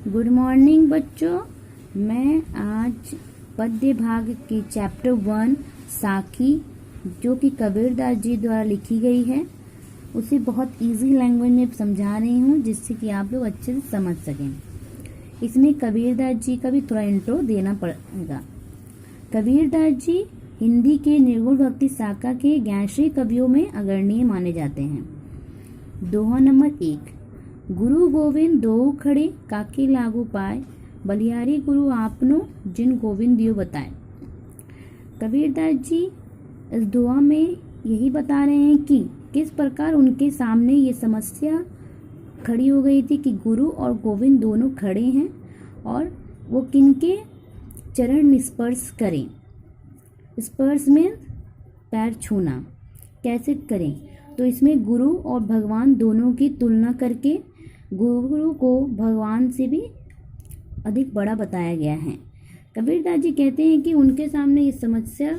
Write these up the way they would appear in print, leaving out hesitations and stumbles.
Good morning बच्चों। मैं आज पद्य भाग के चैप्टर 1 साखी जो कि कबीरदास जी द्वारा लिखी गई है उसे बहुत इजी लैंग्वेज में समझा रही हूँ जिससे कि आप लोग अच्छे से समझ सकें। इसमें कबीरदास जी का भी थोड़ा इंट्रो देना पड़ेगा। कबीरदास जी हिंदी के निर्गुण भक्ति शाखा के ज्ञानश्री कवियों में अग्रणीय माने जाते हैं। दोहा नंबर 1। गुरु गोविंद दो खड़े काके लागू पाए, बलिहारी गुरु आपनो जिन गोविंद दियो बताए। कबीरदास जी इस दोहा में यही बता रहे हैं कि किस प्रकार उनके सामने ये समस्या खड़ी हो गई थी कि गुरु और गोविंद दोनों खड़े हैं और वो किनके चरण स्पर्श करें। स्पर्श में पैर छूना कैसे करें, तो इसमें गुरु और भगवान दोनों की तुलना करके गुरु को भगवान से भी अधिक बड़ा बताया गया है। कबीरदास जी कहते हैं कि उनके सामने ये समस्या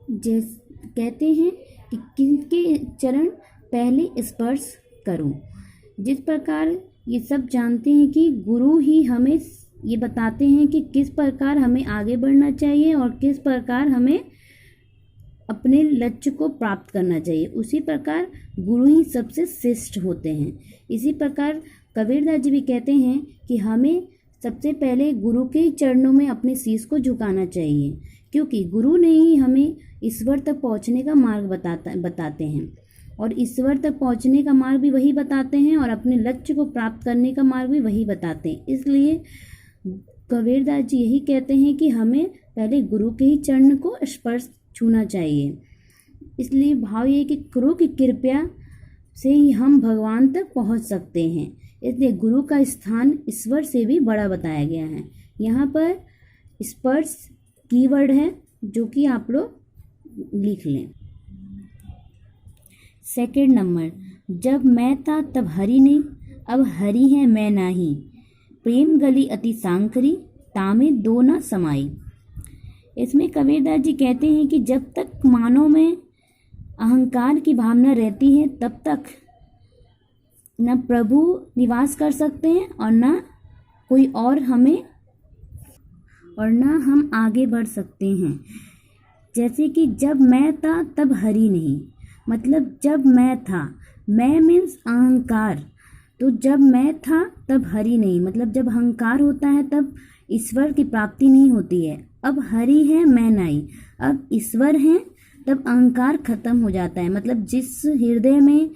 कहते हैं कि किनके चरण पहले स्पर्श करूं। जिस प्रकार ये सब जानते हैं कि गुरु ही हमें ये बताते हैं कि किस प्रकार हमें आगे बढ़ना चाहिए और किस प्रकार हमें अपने लक्ष्य को प्राप्त करना चाहिए, उसी प्रकार गुरु ही सबसे श्रेष्ठ होते हैं। इसी प्रकार कबीरदास जी भी कहते हैं कि हमें सबसे पहले गुरु के चरणों में अपने शीश को झुकाना चाहिए, क्योंकि गुरु ने ही हमें ईश्वर तक पहुंचने का मार्ग बताते हैं और ईश्वर तक पहुंचने का मार्ग भी वही बताते हैं और अपने लक्ष्य को प्राप्त करने का मार्ग भी वही बताते हैं। इसलिए कबीरदास जी यही कहते हैं कि हमें पहले गुरु के ही चरण को स्पर्श छूना चाहिए। इसलिए भाव ये कि गुरु की कृपा से ही हम भगवान तक पहुंच सकते हैं। इसलिए गुरु का स्थान ईश्वर से भी बड़ा बताया गया है। यहाँ पर स्पर्श कीवर्ड है जो कि आप लोग लिख लें। सेकंड नंबर, जब मैं था तब हरि नहीं, अब हरि है मैं नाही, प्रेम गली अति सांकरी, तामे दो न समाई। इसमें कबीरदास जी कहते हैं कि जब तक मानव में अहंकार की भावना रहती है तब तक न प्रभु निवास कर सकते हैं और न कोई और हमें और न हम आगे बढ़ सकते हैं। जैसे कि जब मैं था तब हरि नहीं, मतलब जब मैं था, मैं मीन्स अहंकार, तो जब मैं था तब हरि नहीं, मतलब जब अहंकार होता है तब ईश्वर की प्राप्ति नहीं होती है। अब हरि है मैं नहीं, अब ईश्वर है तब अहंकार खत्म हो जाता है। मतलब जिस हृदय में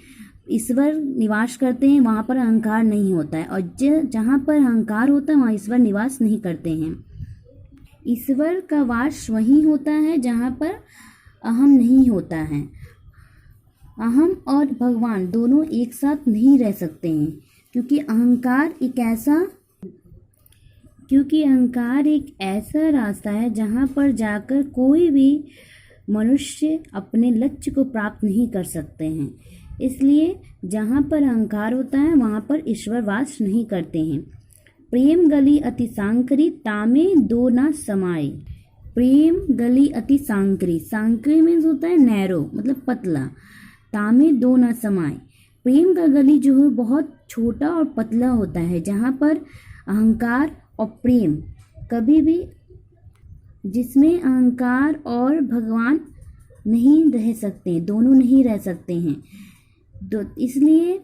ईश्वर निवास करते हैं वहाँ पर अहंकार नहीं होता है और जहाँ पर अहंकार होता है वहाँ ईश्वर निवास नहीं करते हैं। ईश्वर का वास वहीं होता है जहाँ पर अहम नहीं होता है। अहम और भगवान दोनों एक साथ नहीं रह सकते हैं, क्योंकि अहंकार एक ऐसा रास्ता है जहाँ पर जाकर कोई भी मनुष्य अपने लक्ष्य को प्राप्त नहीं कर सकते हैं। इसलिए जहाँ पर अहंकार होता है वहाँ पर ईश्वर वास नहीं करते हैं। प्रेम गली अति सांकरी, तामे दो न समाई। प्रेम गली अति सांकरी, सांकरी मीन्स होता है नैरो, मतलब पतला। तामे दो न समाए, प्रेम का गली जो है बहुत छोटा और पतला होता है, जहाँ पर अहंकार और प्रेम कभी भी, जिसमें अहंकार और भगवान नहीं रह सकते, दोनों नहीं रह सकते हैं। तो इसलिए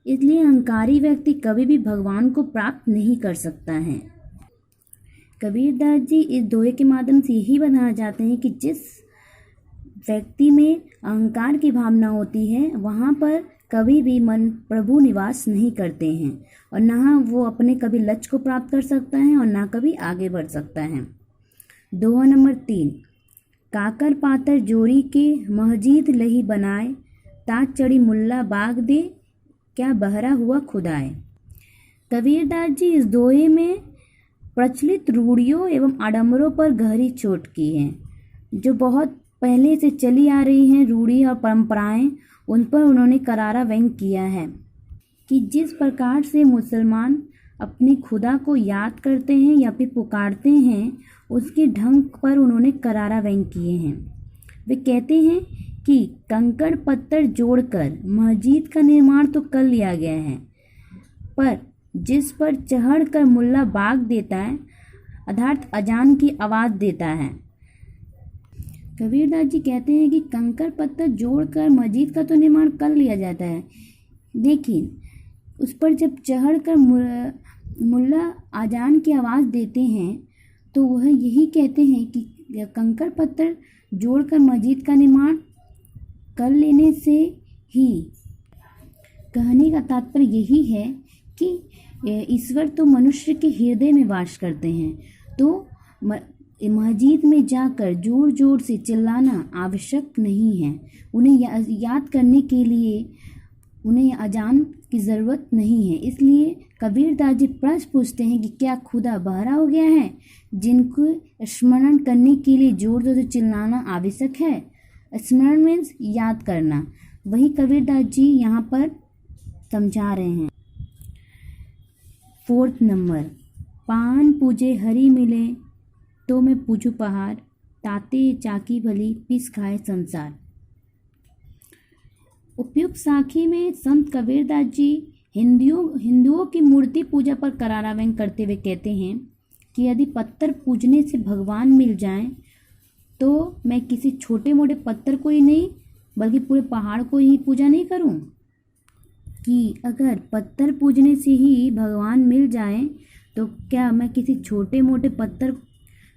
अहंकारी व्यक्ति कभी भी भगवान को प्राप्त नहीं कर सकता है। कबीरदास जी इस दोहे के माध्यम से यही बताना चाहते हैं कि जिस व्यक्ति में अहंकार की भावना होती है वहाँ पर कभी भी मन प्रभु निवास नहीं करते हैं और ना वो अपने कभी लक्ष्य को प्राप्त कर सकता है और ना कभी आगे बढ़ सकता है। दोहा नंबर 3। काकर पातर जोड़ी के महजीद लही बनाए, ताज चढ़ी मुल्ला बाग दे, क्या बहरा हुआ खुदाए। कबीरदास जी इस दोहे में प्रचलित रूढ़ियों एवं आडंबरों पर गहरी चोट की है। जो बहुत पहले से चली आ रही हैं रूढ़ी और परंपराएं, उन पर उन्होंने करारा व्यंग किया है कि जिस प्रकार से मुसलमान अपनी खुदा को याद करते हैं या फिर पुकारते हैं, उसके ढंग पर उन्होंने करारा व्यंग किए हैं। वे कहते हैं कि कंकड़ पत्थर जोड़कर मस्जिद का निर्माण तो कर लिया गया है, पर जिस पर चढ़कर मुल्ला बाग देता है अर्थात अजान की आवाज़ देता है। कबीरदास जी कहते हैं कि कंकड़ पत्थर जोड़कर मस्जिद का तो निर्माण कर लिया जाता है, लेकिन उस पर जब चढ़कर मुल्ला अजान की आवाज़ देते हैं तो वह यही कहते हैं कि कंकड़ पत्थर जोड़कर मस्जिद का निर्माण कर लेने से ही, कहने का तात्पर्य यही है कि ईश्वर तो मनुष्य के हृदय में वास करते हैं, तो मस्जिद में जाकर जोर जोर से चिल्लाना आवश्यक नहीं है। उन्हें याद करने के लिए उन्हें अजान की ज़रूरत नहीं है। इसलिए कबीरदास जी प्रश्न पूछते हैं कि क्या खुदा बहरा हो गया है जिनको स्मरण करने के लिए जोर जोर से चिल्लाना आवश्यक है। स्मरण मीन्स याद करना, वही कबीरदास जी यहाँ पर समझा रहे हैं। 4 नंबर, पान पूजे हरि मिले तो मैं पूजू पहाड़, ताते चाकी भली पिस खाए संसार। उपयुक्त साखी में संत कबीरदास जी हिंदुओं की मूर्ति पूजा पर करारा व्यंग करते हुए कहते हैं कि यदि पत्थर पूजने से भगवान मिल जाएं तो मैं किसी छोटे मोटे पत्थर को ही नहीं बल्कि पूरे पहाड़ को ही पूजा नहीं करूं। कि अगर पत्थर पूजने से ही भगवान मिल जाएं तो क्या मैं किसी छोटे मोटे पत्थर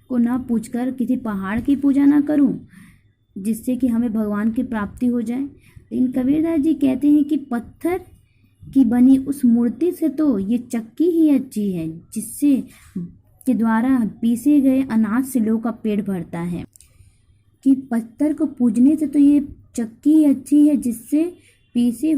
को ना पूजकर किसी पहाड़ की पूजा ना करूं जिससे कि हमें भगवान की प्राप्ति हो जाए। लेकिन कबीरदास जी कहते हैं कि पत्थर की बनी उस मूर्ति से तो ये चक्की ही अच्छी है जिससे के द्वारा पीसे गए अनाज से लोगों का पेट भरता है। कि पत्थर को पूजने से तो ये चक्की ही अच्छी है जिससे पीसे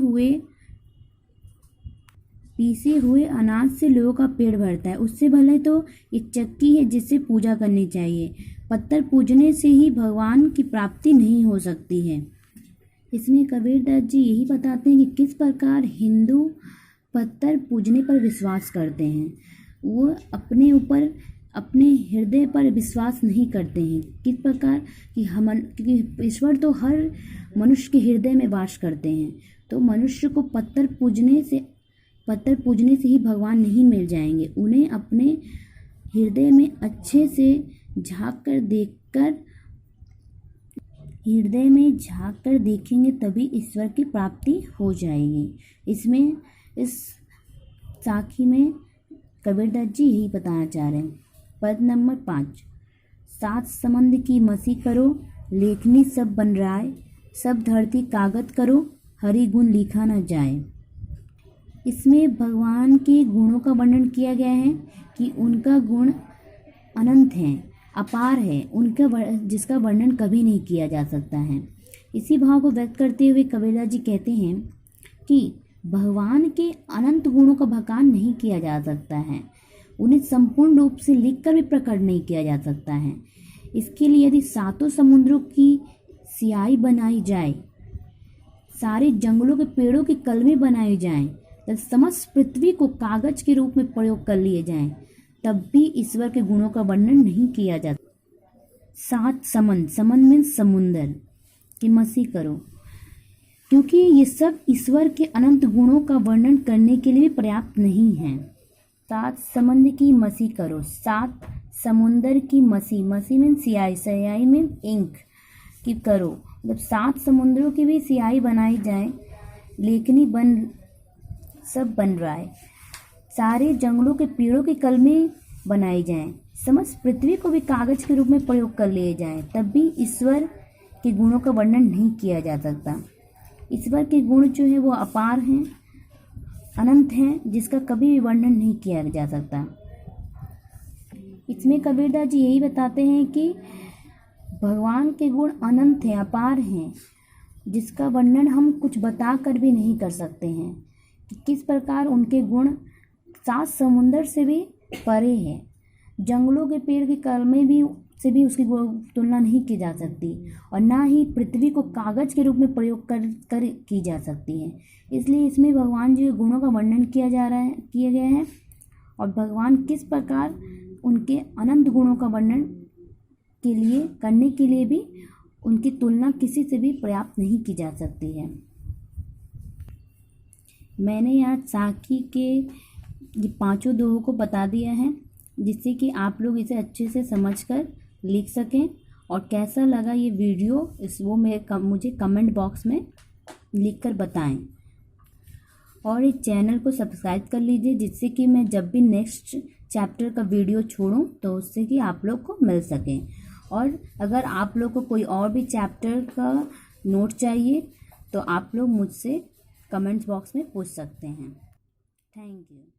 हुए अनाज से लोगों का पेट भरता है, उससे भले तो ये चक्की है जिससे पूजा करनी चाहिए। पत्थर पूजने से ही भगवान की प्राप्ति नहीं हो सकती है। इसमें कबीरदास जी यही बताते हैं कि किस प्रकार हिंदू पत्थर पूजने पर विश्वास करते हैं। वो अपने हृदय पर विश्वास नहीं करते हैं। किस प्रकार कि ईश्वर तो हर मनुष्य के हृदय में वास करते हैं, तो मनुष्य को पत्थर पूजने से ही भगवान नहीं मिल जाएंगे। उन्हें अपने हृदय में अच्छे से झांक कर देखेंगे तभी ईश्वर की प्राप्ति हो जाएगी। इसमें इस साखी में कबीरदास जी यही बताना चाह रहे हैं। पद नंबर 5, 7 समंद की मसी करो, लेखनी सब बन राय, सब धरती कागज करो, हरि गुण लिखा न जाए। इसमें भगवान के गुणों का वर्णन किया गया है कि उनका गुण अनंत है, अपार है, जिसका वर्णन कभी नहीं किया जा सकता है। इसी भाव को व्यक्त करते हुए कबीरदास जी कहते हैं कि भगवान के अनंत गुणों का बखान नहीं किया जा सकता है, उन्हें संपूर्ण रूप से लिखकर भी प्रकट नहीं किया जा सकता है। इसके लिए यदि 7 समुद्रों की स्याही बनाई जाए, सारे जंगलों के पेड़ों की कलमें बनाई जाएं, तब समस्त पृथ्वी को कागज के रूप में प्रयोग कर लिए जाएं, तब भी ईश्वर के गुणों का वर्णन नहीं किया जाता। 7 समंद मीन्स समुंदर की मसी करो, क्योंकि ये सब ईश्वर के अनंत गुणों का वर्णन करने के लिए पर्याप्त नहीं है। 7 समंद की मसी करो, 7 समुंदर की मसी मीन्स स्याही मीन्स इंक की करो, मतलब 7 समुद्रों की भी स्याही बनाई जाए, लेखनी सब बन रहा है, सारे जंगलों के पेड़ों की कलमें बनाई जाएं, समस्त पृथ्वी को भी कागज के रूप में प्रयोग कर लिए जाएं, तब भी ईश्वर के गुणों का वर्णन नहीं किया जा सकता। ईश्वर के गुण जो है वो अपार हैं, अनंत हैं, जिसका कभी भी वर्णन नहीं किया जा सकता। इसमें कबीरदास जी यही बताते हैं कि भगवान के गुण अनंत हैं, अपार हैं, जिसका वर्णन हम कुछ बता कर भी नहीं कर सकते हैं कि किस प्रकार उनके गुण 7 समुंदर से भी परे हैं। जंगलों के पेड़ की कलमें से भी उसकी तुलना नहीं की जा सकती, और ना ही पृथ्वी को कागज के रूप में प्रयोग कर की जा सकती है। इसलिए इसमें भगवान जी के गुणों का वर्णन किया गया है, और भगवान किस प्रकार उनके अनंत गुणों का वर्णन करने के लिए भी उनकी तुलना किसी से भी पर्याप्त नहीं की जा सकती है। मैंने यहाँ साकी के ये पांचों दोहों को बता दिया है, जिससे कि आप लोग इसे अच्छे से समझकर लिख सकें। और कैसा लगा ये वीडियो मुझे कमेंट बॉक्स में लिखकर बताएं। और इस चैनल को सब्सक्राइब कर लीजिए, जिससे कि मैं जब भी नेक्स्ट चैप्टर का वीडियो छोड़ूं तो उससे कि आप लोग को मिल सके। और अगर आप लोग को कोई और भी चैप्टर का नोट चाहिए तो आप लोग मुझसे कमेंट्स बॉक्स में पूछ सकते हैं। Thank you.